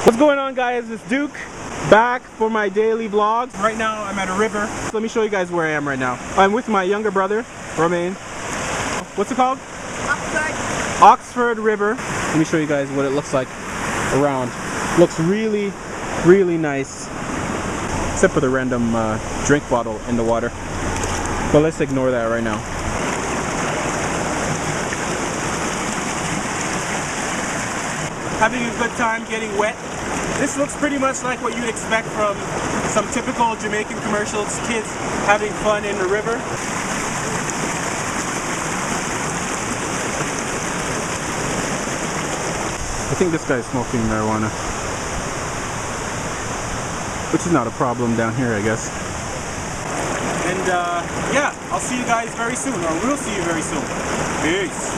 What's going on, guys? It's Duke back for my daily vlogs. Right now I'm at a river. So let me show you guys where I am right now. I'm with my younger brother, Romain. What's it called? Oxford River. Let me show you guys what it looks like around. Looks really, really nice. Except for the random drink bottle in the water. But let's ignore that right now. Having a good time getting wet. This looks pretty much like what you'd expect from some typical Jamaican commercials. Kids having fun in the river. I think this guy's smoking marijuana, which is not a problem down here, I guess. And yeah, I'll see you guys very soon, or we'll see you very soon. Peace.